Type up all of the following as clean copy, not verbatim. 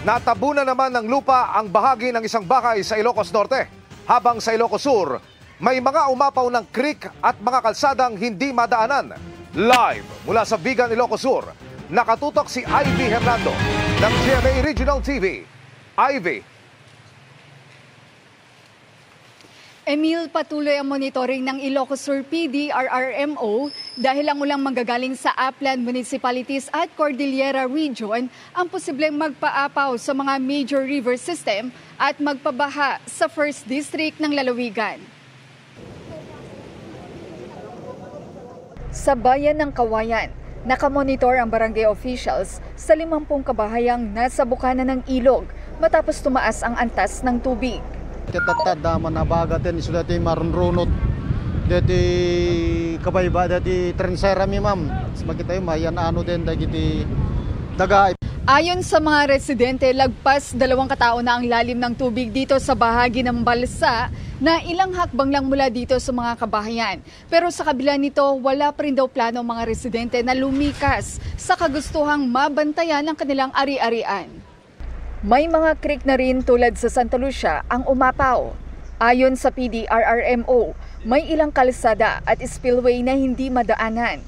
Natabunan naman ng lupa ang bahagi ng isang bahay sa Ilocos Norte. Habang sa Ilocos Sur, may mga umapaw ng creek at mga kalsadang hindi madaanan. Live mula sa Bigan, Ilocos Sur, nakatutok si Ivy Hernando ng GMA Regional TV. Ivy. Emil, patuloy ang monitoring ng Ilocos Sur PD RRMO dahil ang ulang manggagaling sa Upland Municipalities at Cordillera Region ang posibleng magpaapaw sa mga major river system at magpabaha sa 1st District ng Lalawigan. Sa bayan ng Kawayan, nakamonitor ang barangay officials sa 50 kabahayang nasa bukana ng ilog matapos tumaas ang antas ng tubig. Tetap daman nabagatin sudah ti marunrunot dati kabayba dati trensera mi ma'am makita yung mayan ano din dagiti daga. Ayon sa mga residente, lagpas 2 katao na ang lalim ng tubig dito sa bahagi ng balsa na ilang hakbang lang mula dito sa mga kabahayan. Pero sa kabila nito, wala pa rin daw plano ang mga residente na lumikas sa kagustuhang mabantayan ang kanilang ari-arian. May mga creek na rin tulad sa Santa Lucia ang umapaw. Ayon sa PDRRMO, may ilang kalsada at spillway na hindi madaanan.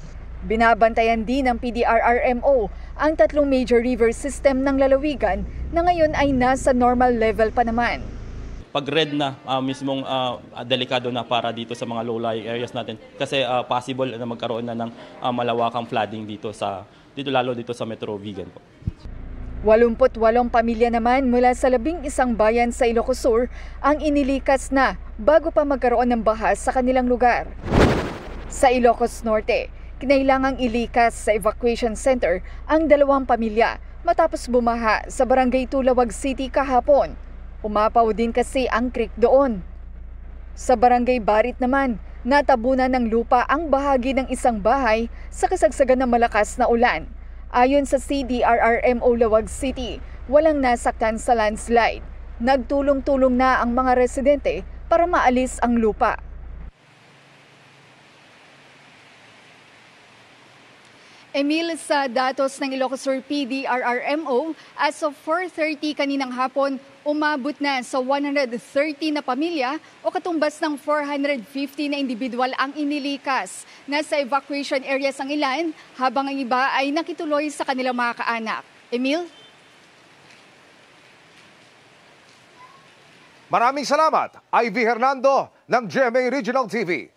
Binabantayan din ng PDRRMO ang 3 major river system ng lalawigan na ngayon ay nasa normal level pa naman. Pag red na, mismong delikado na para dito sa mga low-lying areas natin kasi possible na magkaroon na ng malawakang flooding dito lalo dito sa Metro Vigan po. 88 pamilya naman mula sa 11 bayan sa Ilocos Sur ang inilikas na bago pa magkaroon ng baha sa kanilang lugar. Sa Ilocos Norte, kinailangang ilikas sa evacuation center ang 2 pamilya matapos bumaha sa Barangay Tulawag City kahapon. Umapaw din kasi ang creek doon. Sa Barangay Barit naman, natabunan ng lupa ang bahagi ng isang bahay sa kasagsagan ng malakas na ulan. Ayon sa CDRRMO Lawag City, walang nasaktan sa landslide. Nagtulong-tulong na ang mga residente para maalis ang lupa. Emil, sa datos ng Ilocos Sur PD RRMO, as of 4:30 kaninang hapon, umabot na sa 130 na pamilya o katumbas ng 450 na individual ang inilikas. Nasa evacuation areas ang ilan, habang ang iba ay nakituloy sa kanilang mga kaanak. Emil? Maraming salamat, Ivy Hernando ng GMA Regional TV.